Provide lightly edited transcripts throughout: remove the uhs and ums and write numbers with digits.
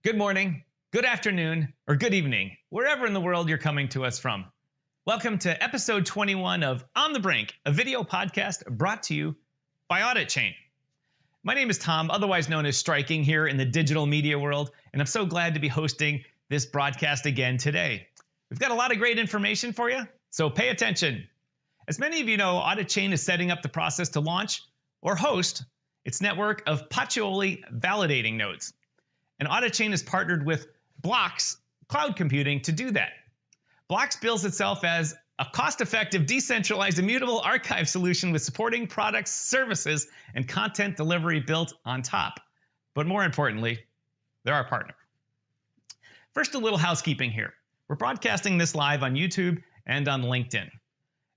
Good morning, good afternoon, or good evening, wherever in the world you're coming to us from. Welcome to episode 21 of On The Brink, a video podcast brought to you by Auditchain. My name is Tom, otherwise known as Striking here in the digital media world, and I'm so glad to be hosting this broadcast again today. We've got a lot of great information for you, so pay attention. As many of you know, Auditchain is setting up the process to launch or host its network of Pacioli validating nodes. And Auditchain is partnered with Blocks Cloud Computing to do that. Blocks bills itself as a cost-effective, decentralized, immutable archive solution with supporting products, services, and content delivery built on top. But more importantly, they're our partner. First, a little housekeeping here. We're broadcasting this live on YouTube and on LinkedIn.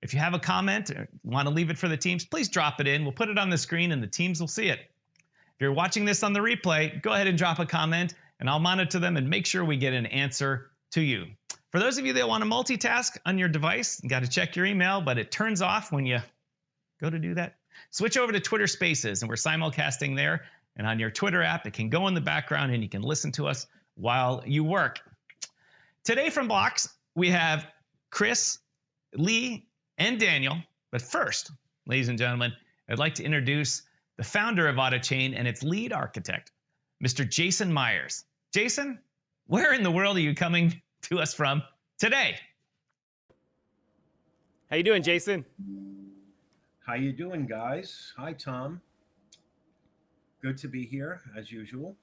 If you have a comment or want to leave it for the teams, please drop it in. We'll put it on the screen and the teams will see it. If you're watching this on the replay, go ahead and drop a comment and I'll monitor them and make sure we get an answer to you. For those of you that want to multitask on your device, you got to check your email, but it turns off when you go to do that. Switch over to Twitter Spaces and we're simulcasting there. And on your Twitter app, it can go in the background and you can listen to us while you work. Today from Blocks, we have Chris, Lee, and Daniel. But first, ladies and gentlemen, I'd like to introduce the founder of Auditchain and its lead architect, Mr. Jason Meyers. Jason, where in the world are you coming to us from today? How you doing, Jason? How you doing, guys? Hi, Tom. Good to be here, as usual.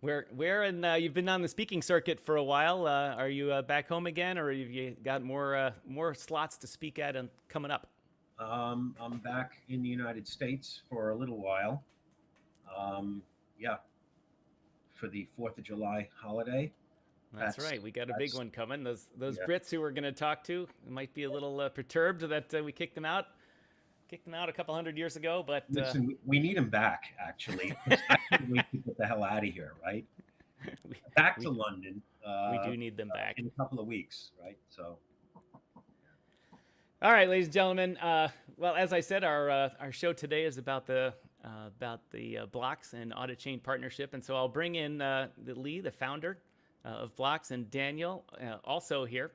Where and you've been on the speaking circuit for a while. Are you back home again, or have you got more slots to speak at and coming up? I'm back in the United States for a little while. Yeah, for the 4th of July holiday. That's right. We got a big one coming. Those Brits who we're going to talk to might be a little perturbed that we kicked them out. Kicked them out a couple hundred years ago, but listen, we need them back. Actually, I can't wait to get the hell out of here. Right, back to London. We do need them back in a couple of weeks. Right, so. All right, ladies and gentlemen. Well, as I said, our show today is about the Blocks and Auditchain partnership, and so I'll bring in Lee, the founder of Blocks, and Daniel also here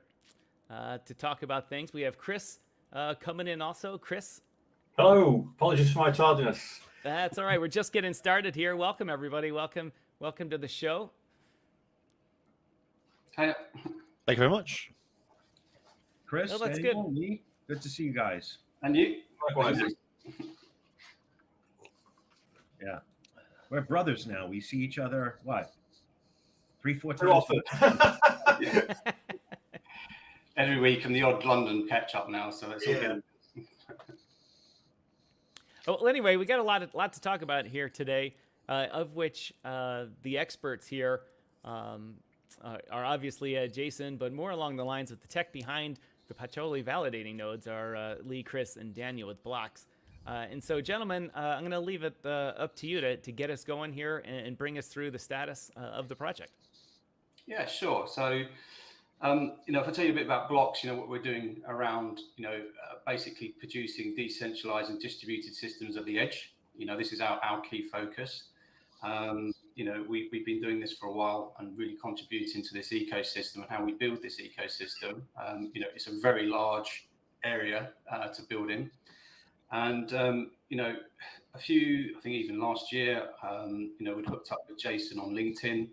to talk about things. We have Chris coming in also. Chris. Hello. Apologies for my tardiness. That's all right. We're just getting started here. Welcome, everybody. Welcome to the show. Hi. Thank you very much. Chris, that's Daniel, good. Lee, good to see you guys. And you? Likewise. Yeah. We're brothers now. We see each other, what? 3-4 Too times? often. Every week and the odd London catch up now, so it's all good. Well, anyway, we got a lot to talk about here today, of which the experts here are obviously Jason, but more along the lines of the tech behind the Pacioli validating nodes are Lee, Chris, and Daniel with Blocks. And so, gentlemen, I'm going to leave it up to you to get us going here and bring us through the status of the project. Yeah, sure. So, if I tell you a bit about Blocks, what we're doing around, basically producing decentralized and distributed systems at the edge. This is our key focus. We've been doing this for a while and really contributing to this ecosystem and how we build this ecosystem. It's a very large area to build in. And, I think even last year, we'd hooked up with Jason on LinkedIn.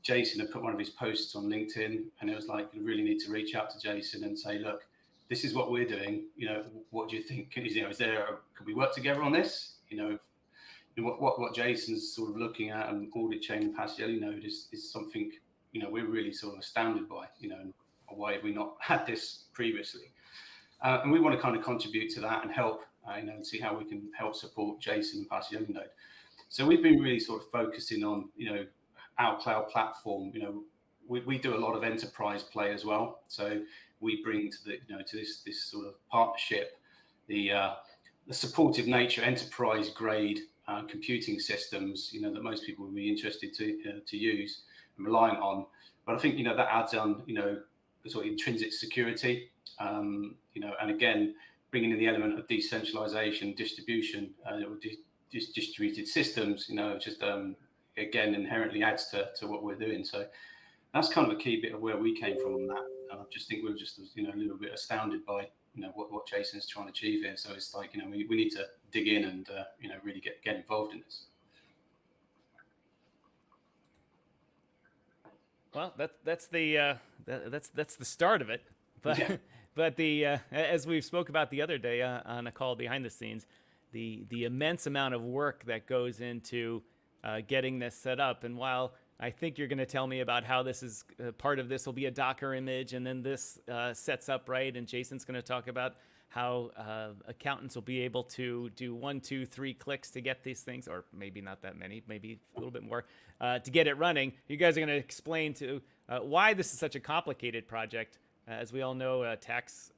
Jason had put one of his posts on LinkedIn, and it was like, you really need to reach out to Jason and say, look, this is what we're doing. What do you think? Could we work together on this? What Jason's sort of looking at and Auditchain and Pacioli Node is something, we're really sort of astounded by, why have we not had this previously? And we want to kind of contribute to that and help, and see how we can help support Jason and Pacioli Node. So we've been really sort of focusing on, our cloud platform. We do a lot of enterprise play as well. So we bring to to this sort of partnership the supportive nature, enterprise grade computing systems, that most people would be interested to use and relying on. But I think that adds on sort of intrinsic security, and again bringing in the element of decentralization, distribution, distributed systems, just again, inherently adds to what we're doing. So that's kind of a key bit of where we came from on that. And I just think we were just, you know, a little bit astounded by, you know, what Jason's trying to achieve here. So it's like, you know, we need to dig in and, you know, really get involved in this. Well, that's the start of it. But Yeah. but as we've spoke about the other day on a call behind the scenes, the immense amount of work that goes into getting this set up. And while I think you're going to tell me about how this is part of this will be a Docker image, and then this sets up right, and Jason's going to talk about how accountants will be able to do 1, 2, 3 clicks to get these things, or maybe not that many, maybe a little bit more, to get it running. You guys are going to explain to why this is such a complicated project. As we all know, tax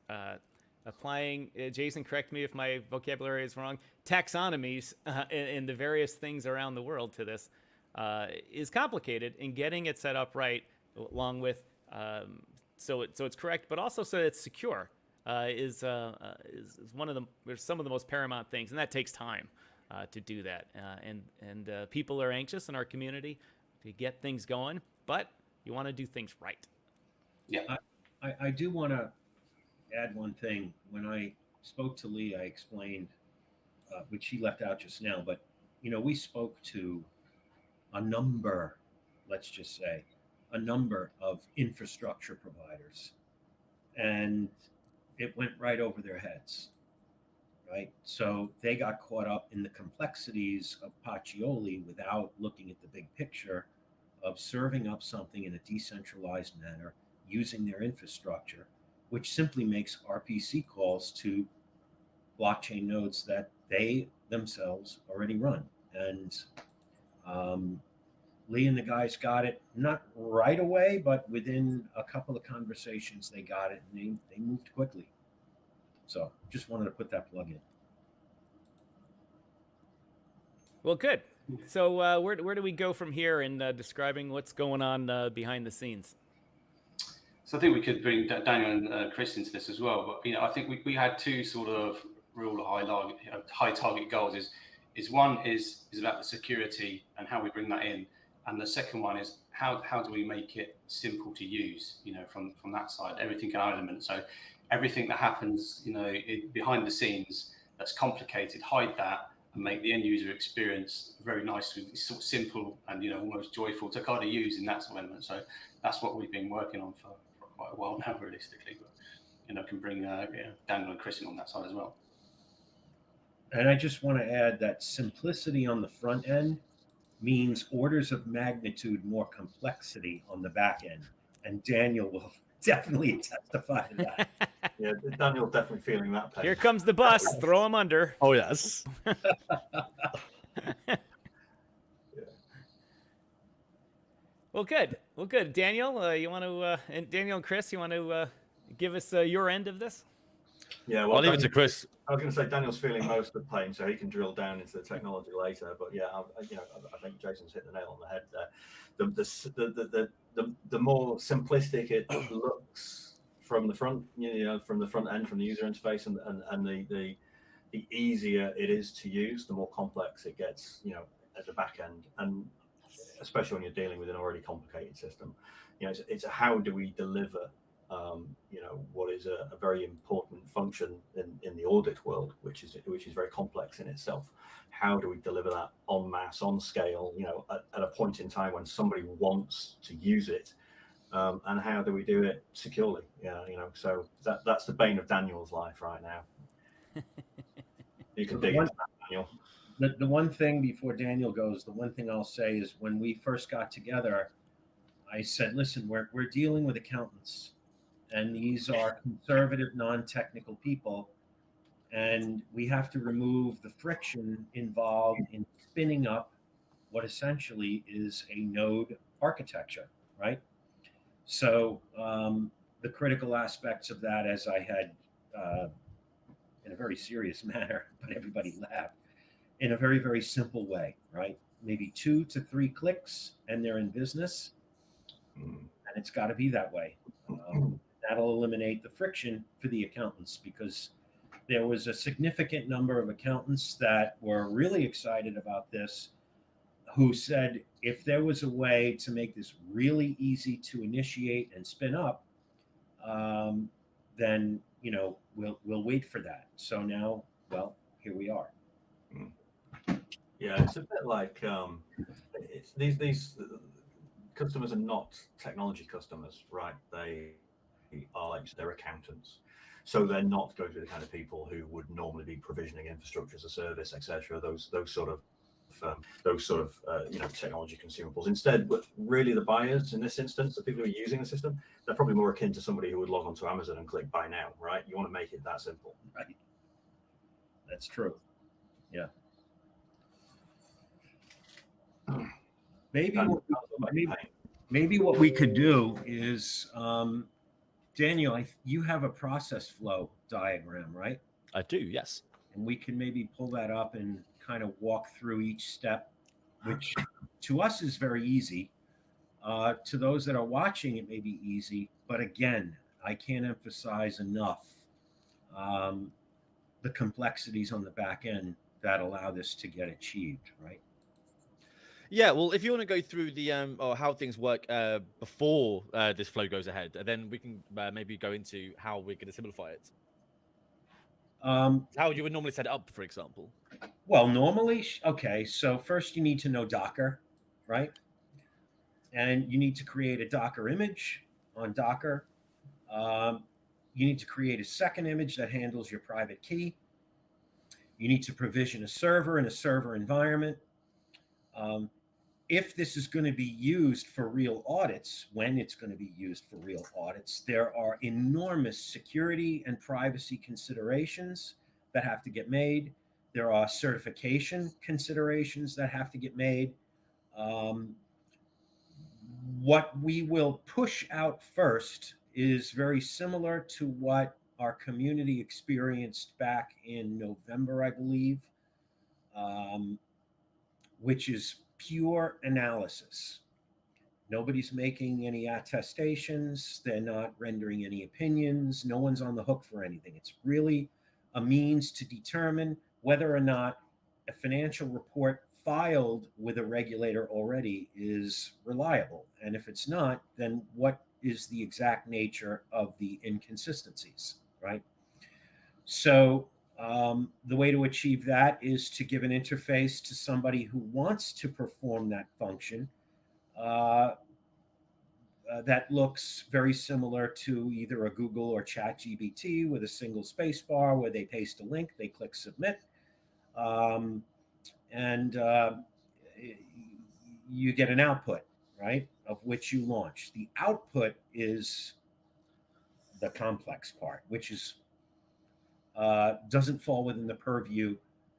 applying, Jason, correct me if my vocabulary is wrong, taxonomies in the various things around the world to this is complicated, and getting it set up right, along with so it's correct, but also so it's secure, is one of the, there's some of the most paramount things, and that takes time to do that. And people are anxious in our community to get things going, but you want to do things right. Yeah. I do want to add one thing. When I spoke to Lee, I explained, which he left out just now, but, you know, we spoke to a number, let's just say, a number of infrastructure providers, and it went right over their heads, right? So they got caught up in the complexities of Pacioli without looking at the big picture of serving up something in a decentralized manner using their infrastructure, which simply makes RPC calls to blockchain nodes that they themselves already run. And Lee and the guys got it, not right away, but within a couple of conversations, they got it, and they moved quickly. So just wanted to put that plug in. Well, good. So where do we go from here in describing what's going on behind the scenes? So I think we could bring Daniel and Chris into this as well. But, you know, I think we had two sort of real high target goals. Is one is about the security and how we bring that in, and the second one is how do we make it simple to use, you know, from that side, everything in element. So everything that happens, you know, behind the scenes that's complicated, hide that and make the end user experience very nice, sort of simple and, you know, almost joyful to kind of use in that sort of element. So that's what we've been working on for quite a while now, realistically. But, you know, can bring Daniel and Chris in on that side as well. And I just want to add that simplicity on the front end means orders of magnitude more complexity on the back end. And Daniel will definitely testify to that. Yeah, Daniel's definitely feeling that pain. Here comes the bus. Throw him under. Oh, yes. Well, good. Well, good. Daniel, you want to, and Daniel and Chris, you want to give us your end of this? Yeah, well, I'll leave it to Chris. I was going to say Daniel's feeling most of the pain, so he can drill down into the technology later. But yeah, I think Jason's hit the nail on the head there. The more simplistic it looks from the front, from the front end, from the user interface, and the easier it is to use, the more complex it gets, you know, at the back end, and especially when you're dealing with an already complicated system. You know, it's a how do we deliver what is a very important function in the audit world, which is very complex in itself. How do we deliver that en masse, on scale, you know, at a point in time when somebody wants to use it, and how do we do it securely? Yeah, you know, so that's the bane of Daniel's life right now. You can dig into that, Daniel. The one thing before Daniel goes, the one thing I'll say is when we first got together, I said, listen, we're dealing with accountants, and these are conservative, non-technical people, and we have to remove the friction involved in spinning up what essentially is a node architecture, right? So the critical aspects of that, as I had in a very serious manner, but everybody laughed, in a very, very simple way, right? Maybe 2 to 3 clicks and they're in business, and it's got to be that way. That'll eliminate the friction for the accountants, because there was a significant number of accountants that were really excited about this, who said if there was a way to make this really easy to initiate and spin up, then we'll wait for that. So now, well, here we are. Yeah, it's a bit like these customers are not technology customers, right? They are like they're accountants, so they're not going to be the kind of people who would normally be provisioning infrastructure as a service, etc. Those sort of technology consumables. Instead, but really the buyers in this instance, the people who are using the system, they're probably more akin to somebody who would log onto Amazon and click buy now, right? You want to make it that simple. Right. That's true. Yeah. Maybe what we could do is, Daniel, you have a process flow diagram, right? I do, yes. And we can maybe pull that up and kind of walk through each step, which to us is very easy. To those that are watching, it may be easy. But again, I can't emphasize enough the complexities on the back end that allow this to get achieved, right? Yeah, well, if you want to go through the or how things work before this flow goes ahead, then we can maybe go into how we're going to simplify it. How you would normally set it up, for example. Well, normally, okay, so first you need to know Docker, right? And you need to create a Docker image on Docker. You need to create a second image that handles your private key. You need to provision a server in a server environment. If this is going to be used for real audits, when it's going to be used for real audits, there are enormous security and privacy considerations that have to get made. There are certification considerations that have to get made. What we will push out first is very similar to what our community experienced back in November, I believe, which is pure analysis. Nobody's making any attestations. They're not rendering any opinions. No one's on the hook for anything. It's really a means to determine whether or not a financial report filed with a regulator already is reliable. And if it's not, then what is the exact nature of the inconsistencies, right? So the way to achieve that is to give an interface to somebody who wants to perform that function that looks very similar to either a Google or ChatGPT with a single space bar where they paste a link, they click submit, and you get an output, right, of which you launch. The output is the complex part, which is doesn't fall within the purview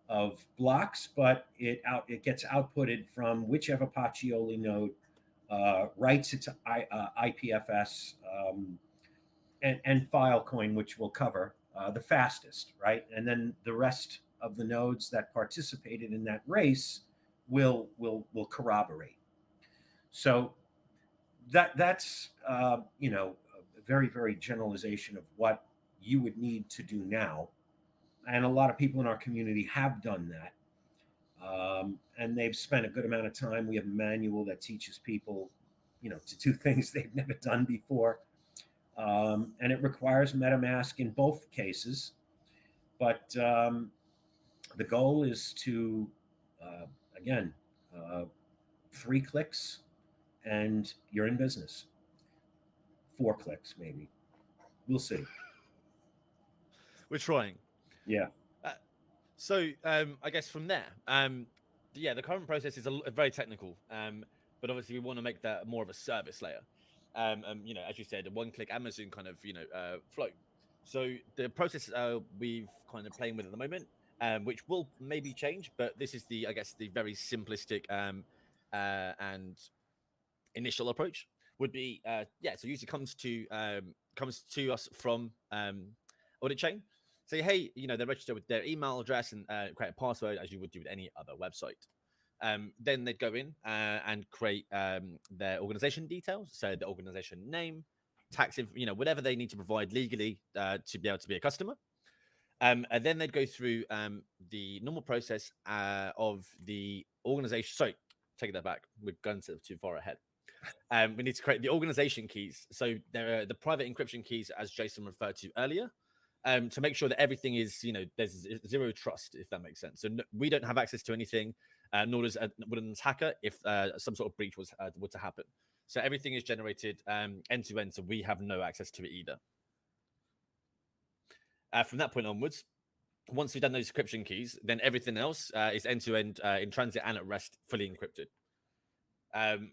of blocks, but it gets outputted from whichever Pacioli node writes its IPFS and Filecoin, which we'll cover the fastest, right? And then the rest of the nodes that participated in that race will corroborate. So that's a very, very generalization of what you would need to do now. And a lot of people in our community have done that. And they've spent a good amount of time. We have a manual that teaches people, to do things they've never done before. And it requires MetaMask in both cases. But the goal is to, again, 3 clicks and you're in business. 4 clicks, maybe. We'll see. We're trying. Yeah. So I guess from there, the current process is very technical, but obviously we want to make that more of a service layer. As you said, a one-click Amazon kind of flow. So the process we've kind of playing with at the moment, which will maybe change, but this is the very simplistic and initial approach would be so user comes to us from Auditchain. Say, hey, they register with their email address and create a password as you would do with any other website. Then they'd go in and create their organization details, so the organization name, tax, whatever they need to provide legally to be able to be a customer. And then they'd go through the normal process of the organization. Sorry, take that back. We've gone too far ahead. We need to create the organization keys. So there are the private encryption keys, as Jason referred to earlier, to make sure that everything is, there's zero trust, if that makes sense. So we don't have access to anything, nor does an attacker if some sort of breach were to happen. So everything is generated end to end, so we have no access to it either. From that point onwards, once we've done those encryption keys, then everything else is end to end in transit and at rest, fully encrypted.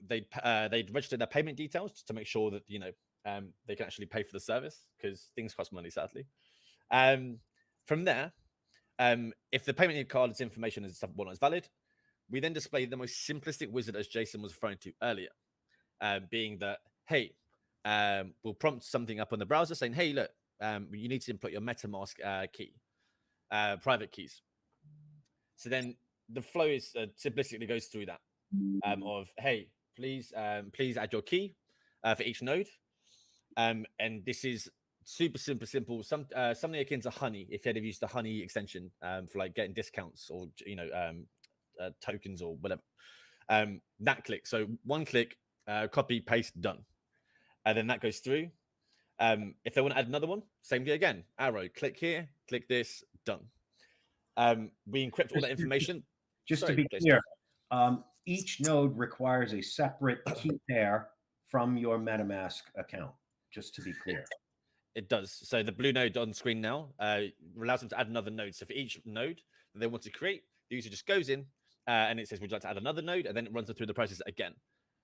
They'd register their payment details to make sure that they can actually pay for the service, because things cost money, sadly. From there, if the payment card's information is not valid, we then display the most simplistic wizard, as Jason was referring to earlier, being that, hey, we'll prompt something up on the browser saying, hey, look, you need to input your MetaMask key, private keys. So then the flow is simplistically goes through that of, hey, please add your key for each node. And this is super simple. Something akin to Honey, if you'd have used the Honey extension for like getting discounts or tokens or whatever. That click. So one click, copy, paste, done. And then that goes through. If they want to add another one, same thing again. Arrow, click here, click this, done. We encrypt all that information. To be clear, each node requires a separate key pair from your MetaMask account, just to be clear. It does. So the blue node on screen now allows them to add another node. So for each node that they want to create, the user just goes in and it says, would you like to add another node? And then it runs them through the process again.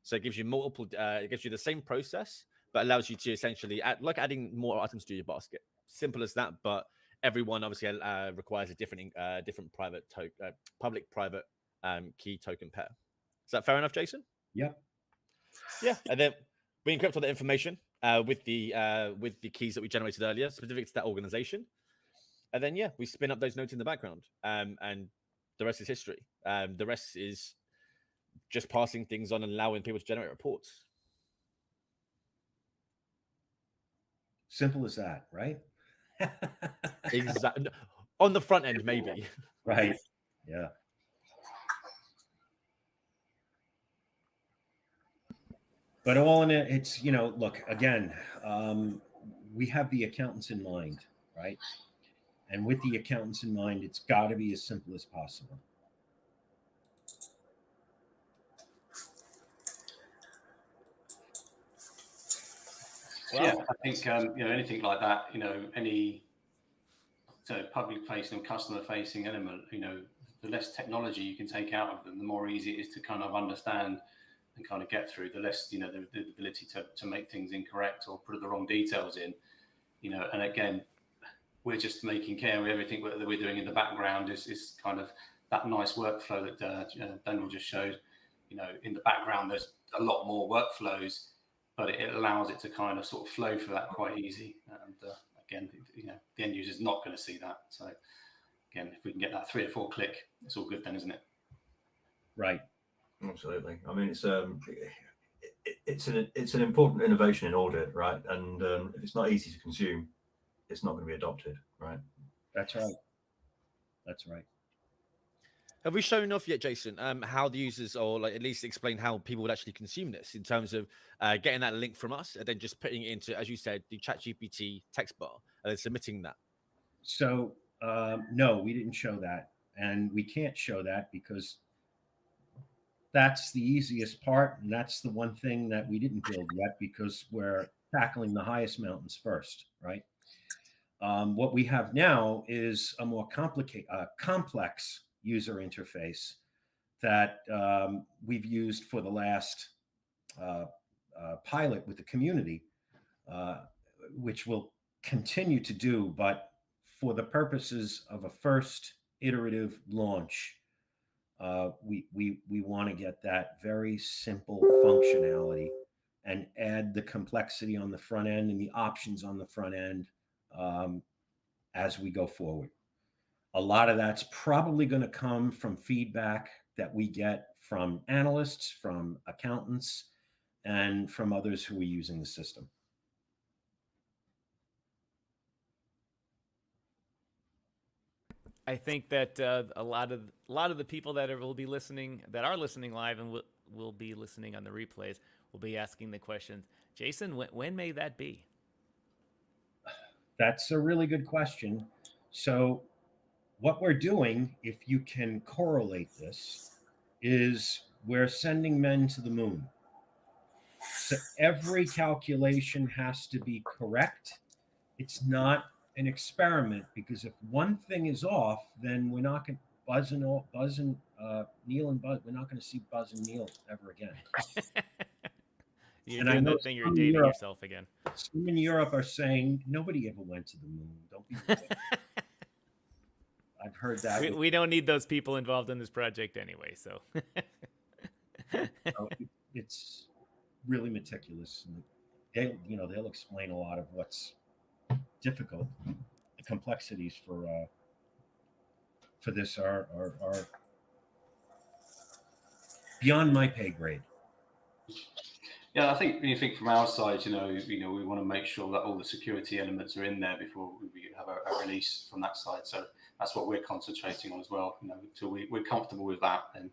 So it gives you multiple, it gives you the same process, but allows you to essentially add, like adding more items to your basket. Simple as that, but everyone obviously requires a different private public-private key token pair. Is that fair enough, Jason? Yep. Yeah, and then we encrypt all the information with the keys that we generated earlier, specific to that organization. And then, we spin up those nodes in the background, and the rest is history. The rest is just passing things on and allowing people to generate reports. Simple as that, right? Exactly. On the front end, maybe. Right. Yeah. But all in it, it's, look, again, we have the accountants in mind, right? And with the accountants in mind, it's got to be as simple as possible. Well, yeah, I think anything like that, any public-facing, customer-facing element, the less technology you can take out of them, the more easy it is to kind of understand and kind of get through. The less, the ability to make things incorrect or put the wrong details in, And again, we're just making care of everything that we're doing in the background is kind of that nice workflow that Daniel just showed. In the background, there's a lot more workflows, but it allows it to kind of sort of flow for that quite easy. And again, the end user is not going to see that. So again, if we can get that 3 or 4 click, it's all good then, isn't it? Right. Absolutely. I mean, it's an important innovation in audit, right? And if it's not easy to consume, it's not going to be adopted, right? That's right. That's right. Have we shown off yet, Jason, how the users, or at least explain how people would actually consume this in terms of getting that link from us and then just putting it into, as you said, the ChatGPT text bar and then submitting that? So, no, we didn't show that. And we can't show that because that's the easiest part. And that's the one thing that we didn't build yet because we're tackling the highest mountains first, right? What we have now is a more complex user interface that we've used for the last pilot with the community, which we'll continue to do, but for the purposes of a first iterative launch, we want to get that very simple functionality and add the complexity on the front end and the options on the front end as we go forward. A lot of that's probably going to come from feedback that we get from analysts, from accountants, and from others who are using the system. I think that a lot of the people that will be listening, that are listening live, and will be listening on the replays will be asking the questions. Jason, when may that be? That's a really good question. So what we're doing, if you can correlate this, is we're sending men to the moon. So every calculation has to be correct. It's not an experiment, because if one thing is off, then we're not going to Neil and Buzz. We're not going to see Buzz and Neil ever again. You're And I doing know that thing. You're some in dating Europe- yourself again. Some in Europe are saying nobody ever went to the moon. Don't be. I've heard that. We don't need those people involved in this project anyway. So So it's really meticulous. And they'll explain a lot of what's difficult. The complexities for this are beyond my pay grade. Yeah, I think when you think from our side, we want to make sure that all the security elements are in there before we have a release from that side. So that's what we're concentrating on as well. Until we're comfortable with that, and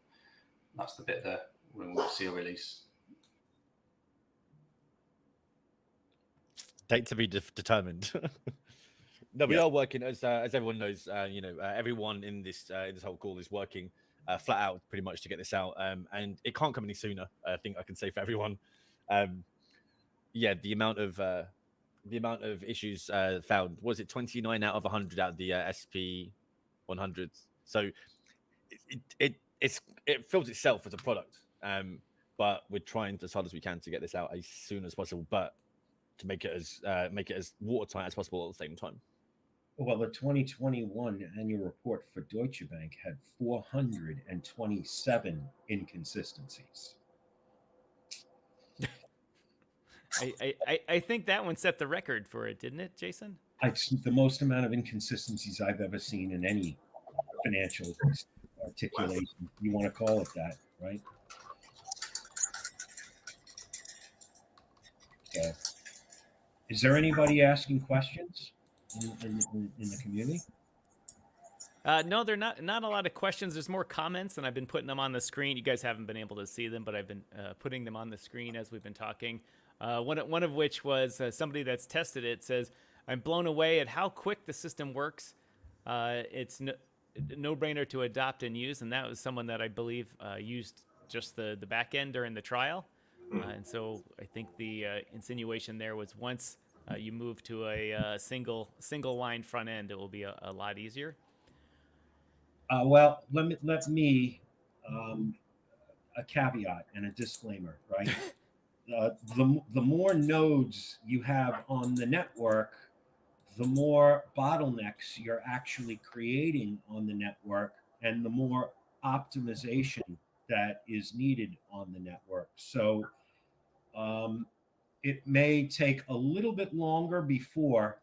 that's the bit that when we'll see a release. Date to be determined. No, we are working, as everyone knows. Everyone in this whole call is working flat out pretty much to get this out, and it can't come any sooner. I think I can say for everyone. The amount of issues found, was it 29 out of 100 out of the SP 100s? So it fills itself as a product, but we're trying as hard as we can to get this out as soon as possible, but to make it as watertight as possible at the same time. Well, the 2021 annual report for Deutsche Bank had 427 inconsistencies. I think that one set the record for it, didn't it, Jason? It's the most amount of inconsistencies I've ever seen in any financial articulation. You want to call it that, right? So, is there anybody asking questions in the community? No, they're not a lot of questions. There's more comments, and I've been putting them on the screen. You guys haven't been able to see them, but I've been putting them on the screen as we've been talking. One of which was somebody that's tested it says, "I'm blown away at how quick the system works. It's no-brainer to adopt and use," and that was someone that I believe used just the back end during the trial. And so I think the insinuation there was once you move to a single line front end, it will be a lot easier. Well, let me a caveat and a disclaimer, right? The more nodes you have on the network, the more bottlenecks you're actually creating on the network, and the more optimization that is needed on the network. So it may take a little bit longer before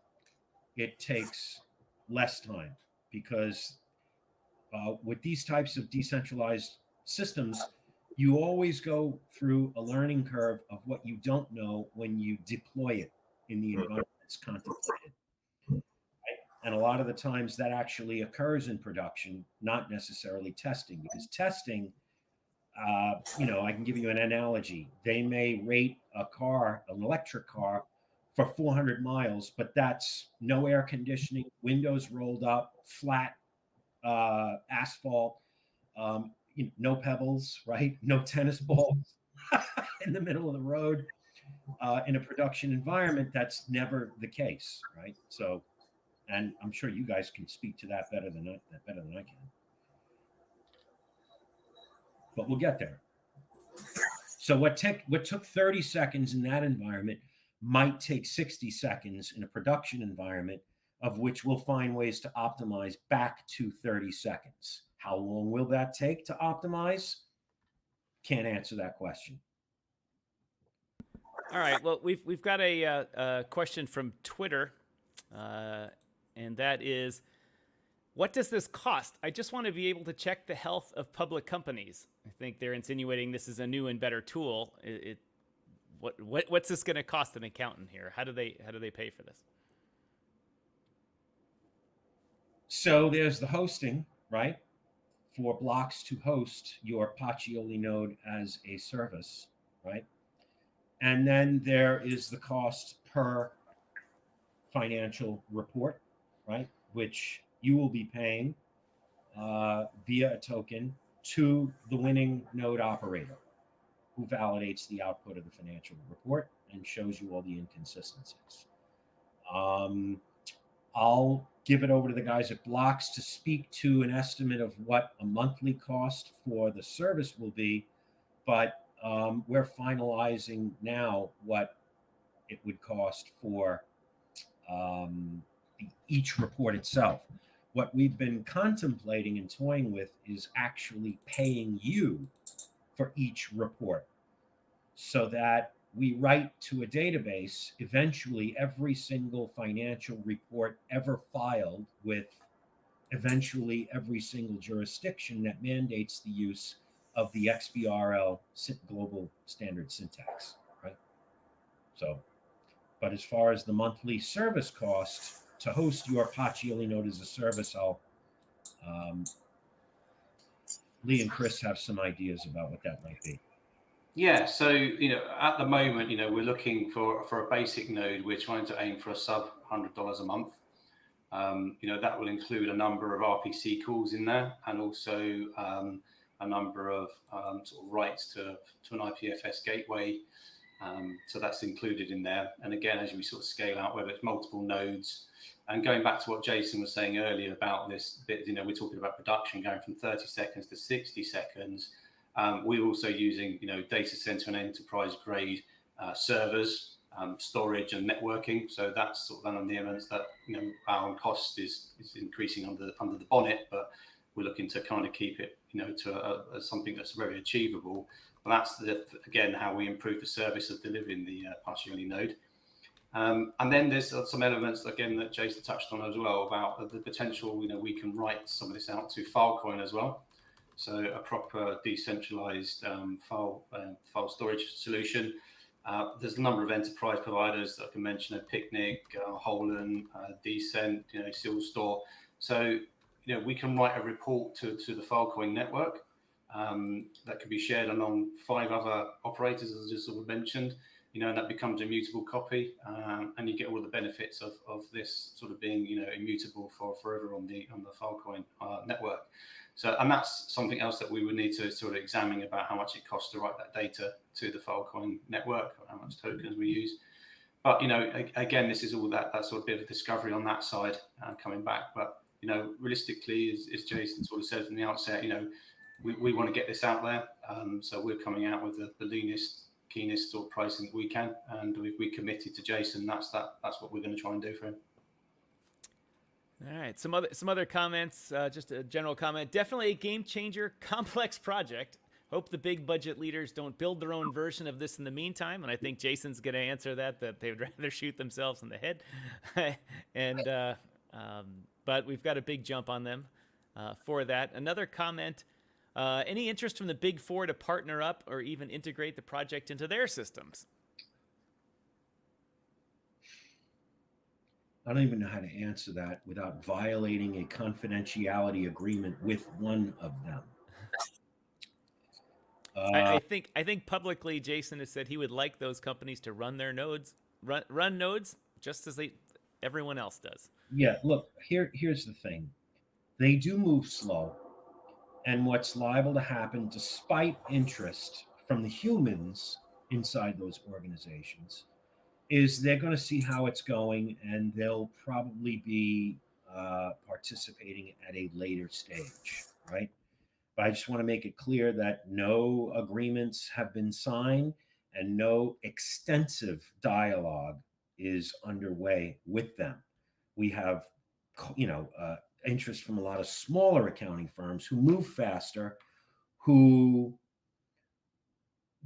it takes less time, because with these types of decentralized systems, you always go through a learning curve of what you don't know when you deploy it in the environment that's contemplated. Right? And a lot of the times that actually occurs in production, not necessarily testing, because testing, I can give you an analogy. They may rate an electric car, for 400 miles, but that's no air conditioning, windows rolled up, flat asphalt, no pebbles, right? No tennis balls in the middle of the road. In a production environment, that's never the case, right? So, and I'm sure you guys can speak to that better than I can. But we'll get there. So what took 30 seconds in that environment might take 60 seconds in a production environment, of which we'll find ways to optimize back to 30 seconds. How long will that take to optimize? Can't answer that question. All right. Well, we've got a question from Twitter, and that is, what does this cost? I just want to be able to check the health of public companies. I think they're insinuating this is a new and better tool. What's this going to cost an accountant here? How do they pay for this? So there's the hosting, right? for blocks to host your Pacioli node as a service, right? And then there is the cost per financial report, right? Which you will be paying via a token to the winning node operator, who validates the output of the financial report and shows you all the inconsistencies. I'll give it over to the guys at Blocks to speak to an estimate of what a monthly cost for the service will be, but we're finalizing now what it would cost for each report itself. What we've been contemplating and toying with is actually paying you for each report, so that we write to a database eventually every single financial report ever filed with eventually every single jurisdiction that mandates the use of the XBRL global standard syntax, right? So, but as far as the monthly service cost to host your Pacioli node as a service, Lee and Chris have some ideas about what that might be. Yeah, so at the moment, we're looking for a basic node. We're trying to aim for a sub $100 a month. That will include a number of RPC calls in there, and also a number of sort of rights to an IPFS gateway. So that's included in there. And again, as we sort of scale out, whether it's multiple nodes, and going back to what Jason was saying earlier about this bit, we're talking about production going from 30 seconds to 60 seconds. We're also using, data center and enterprise grade servers, storage and networking. So that's sort of one of the elements that, our cost is increasing under the bonnet, but we're looking to kind of keep it, to something that's very achievable. But that's again, how we improve the service of delivering the Pacioli node. And then there's some elements, again, that Jason touched on as well about the potential, we can write some of this out to Filecoin as well. So a proper decentralized file storage solution. There's a number of enterprise providers that I can mention: Picnic, Holen, Decent, Sealstore. So we can write a report to the Filecoin network that can be shared among 5 other operators, as I just sort of mentioned. And that becomes a immutable copy, and you get all the benefits of this sort of being immutable forever on the Filecoin network. So, and that's something else that we would need to sort of examine about how much it costs to write that data to the Filecoin network, or how much tokens we use. But, again, this is all that sort of bit of discovery on that side coming back. But, realistically, as Jason sort of said from the outset, we want to get this out there. So we're coming out with the leanest, keenest sort of pricing that we can. And we committed to Jason. That's what we're going to try and do for him. All right, some other comments, just a general comment. Definitely a game changer, complex project. Hope the big budget leaders don't build their own version of this in the meantime. And I think Jason's going to answer that they would rather shoot themselves in the head. And but we've got a big jump on them for that. Another comment, any interest from the big 4 to partner up or even integrate the project into their systems? I don't even know how to answer that without violating a confidentiality agreement with one of them. I think publicly, Jason has said he would like those companies to run their nodes, run nodes just as everyone else does. Yeah, look, here's the thing. They do move slow, and what's liable to happen, despite interest from the humans inside those organizations, is they're going to see how it's going, and they'll probably be participating at a later stage, right? But I just want to make it clear that no agreements have been signed and no extensive dialogue is underway with them. We have, interest from a lot of smaller accounting firms who move faster, who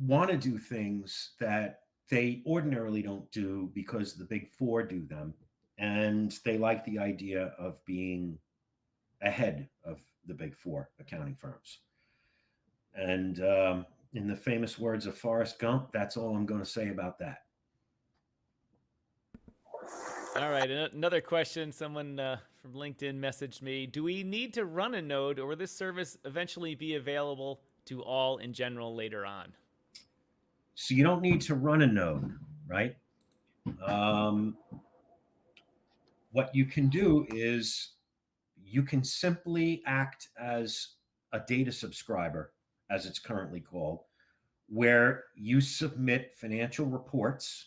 want to do things that they ordinarily don't do because the big 4 do them. And they like the idea of being ahead of the big 4 accounting firms. And in the famous words of Forrest Gump, that's all I'm going to say about that. All right, another question. Someone from LinkedIn messaged me. Do we need to run a node, or will this service eventually be available to all in general later on? So you don't need to run a node, right? What you can do is you can simply act as a data subscriber, as it's currently called, where you submit financial reports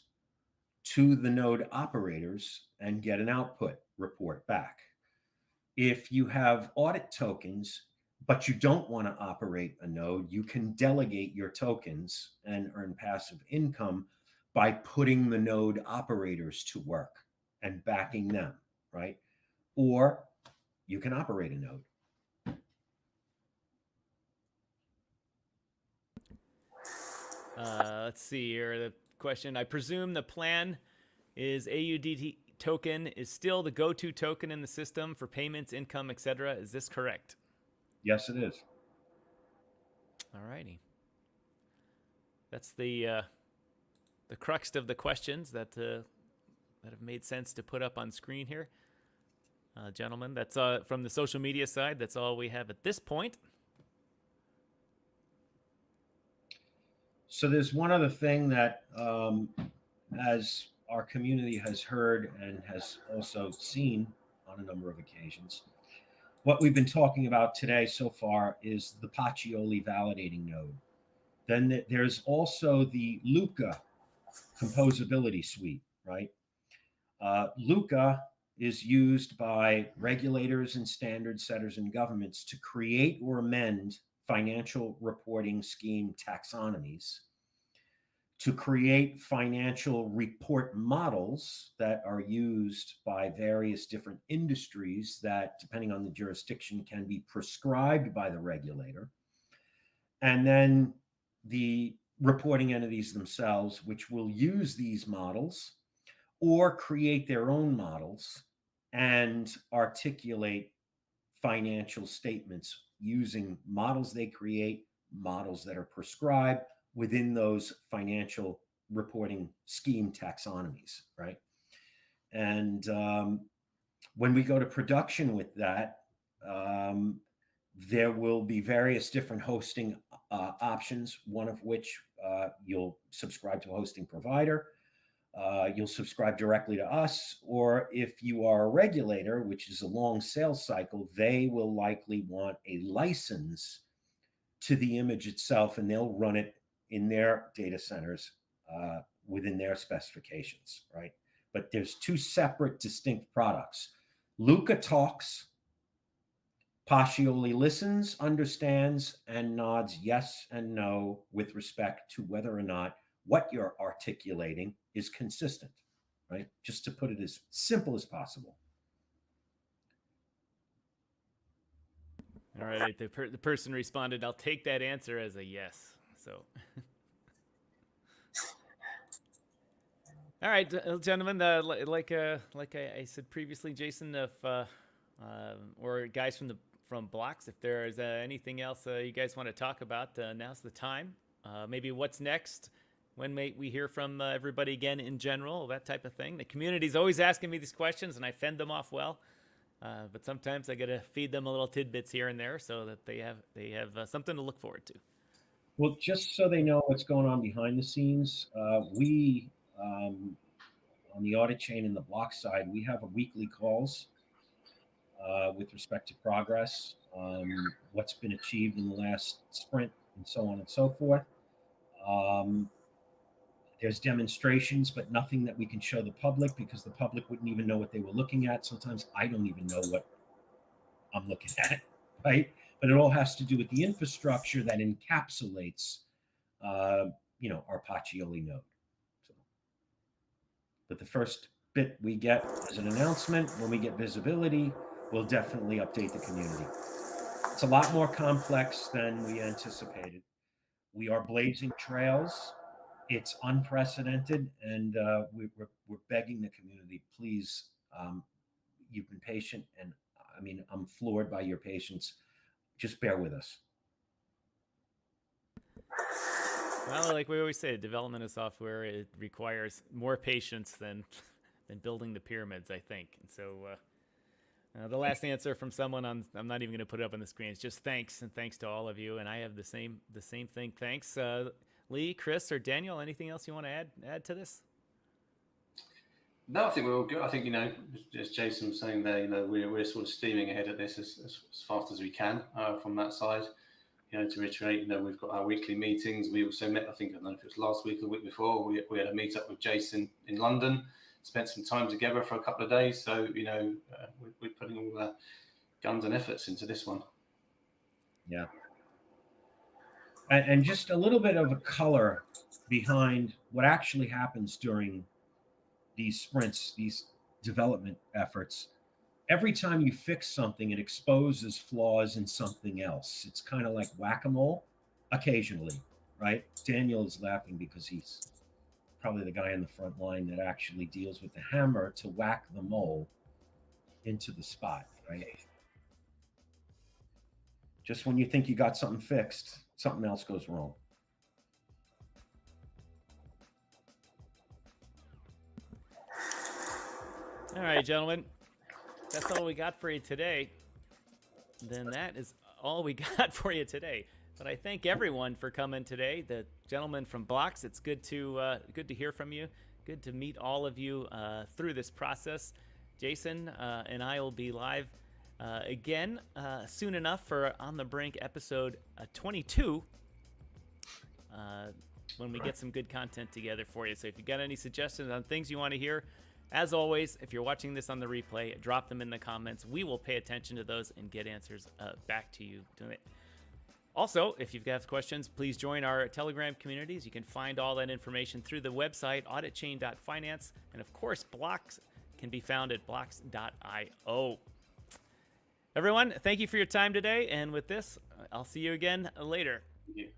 to the node operators and get an output report back. If you have audit tokens, but you don't want to operate a node, you can delegate your tokens and earn passive income by putting the node operators to work and backing them, right? Or you can operate a node. Let's see here. The question, I presume the plan is AUDT token is still the go-to token in the system for payments, income, etc. Is this correct? Yes, it is. All righty. That's the crux of the questions that have made sense to put up on screen here. Gentlemen, that's from the social media side. That's all we have at this point. So there's one other thing that, as our community has heard and has also seen on a number of occasions, what we've been talking about today so far is the Pacioli validating node. Then there's also the Luca composability suite, right? Luca is used by regulators and standard setters and governments to create or amend financial reporting scheme taxonomies, to create financial report models that are used by various different industries that, depending on the jurisdiction, can be prescribed by the regulator. And then the reporting entities themselves, which will use these models or create their own models and articulate financial statements using models they create, models that are prescribed within those financial reporting scheme taxonomies, right? And when we go to production with that, there will be various different hosting options, one of which you'll subscribe to a hosting provider. You'll subscribe directly to us, or if you are a regulator, which is a long sales cycle, they will likely want a license to the image itself, and they'll run it in their data centers within their specifications, right? But there's two separate, distinct products. Luca talks, Pacioli listens, understands, and nods yes and no with respect to whether or not what you're articulating is consistent, right? Just to put it as simple as possible. All right, the person responded, I'll take that answer as a yes. So, all right, gentlemen, like I said previously, Jason, if or guys from Blocks, if there is anything else you guys want to talk about, now's the time. Maybe what's next, when may we hear from everybody again in general, that type of thing. The community's always asking me these questions, and I fend them off well. But sometimes I got to feed them a little tidbits here and there so that they have something to look forward to. Well, just so they know what's going on behind the scenes, we on the Auditchain and the block side, we have a weekly calls with respect to progress, what's been achieved in the last sprint, and so on and so forth. There's demonstrations, but nothing that we can show the public because the public wouldn't even know what they were looking at. Sometimes I don't even know what I'm looking at, right? But it all has to do with the infrastructure that encapsulates, our Pacioli node. So, but the first bit we get is an announcement. When we get visibility, we'll definitely update the community. It's a lot more complex than we anticipated. We are blazing trails. It's unprecedented, and we're begging the community, please. You've been patient, and I mean, I'm floored by your patience. Just bear with us. Well, like we always say, development of software, it requires more patience than building the pyramids, I think. And so the last answer from someone I'm not even going to put it up on the screen. It's just thanks, and thanks to all of you. And I have the same thing. Thanks, Lee, Chris, or Daniel. Anything else you want to add to this? No, I think we're all good. I think, as Jason was saying there, we're sort of steaming ahead at this as fast as we can from that side. To reiterate, we've got our weekly meetings. We also met, I don't know if it was last week or the week before, we had a meet up with Jason in London, spent some time together for a couple of days. So, we're putting all the guns and efforts into this one. Yeah. And just a little bit of a color behind what actually happens during these sprints, these development efforts. Every time you fix something, it exposes flaws in something else. It's kind of like whack-a-mole occasionally, right? Daniel is laughing because he's probably the guy in the front line that actually deals with the hammer to whack the mole into the spot, right? Just when you think you got something fixed, something else goes wrong. All right, gentlemen. That's all we got for you today. Then that is all we got for you today. But I thank everyone for coming today. The gentlemen from Blocks, it's good to hear from you. Good to meet all of you through this process. Jason and I will be live again soon enough for On The Brink episode 22 when we get some good content together for you. So if you got any suggestions on things you want to hear, as always, if you're watching this on the replay, drop them in the comments. We will pay attention to those and get answers back to you. Also, if you've got questions, please join our Telegram communities. You can find all that information through the website, auditchain.finance. And of course, Blocks can be found at blocks.io. Everyone, thank you for your time today. And with this, I'll see you again later. Thank you.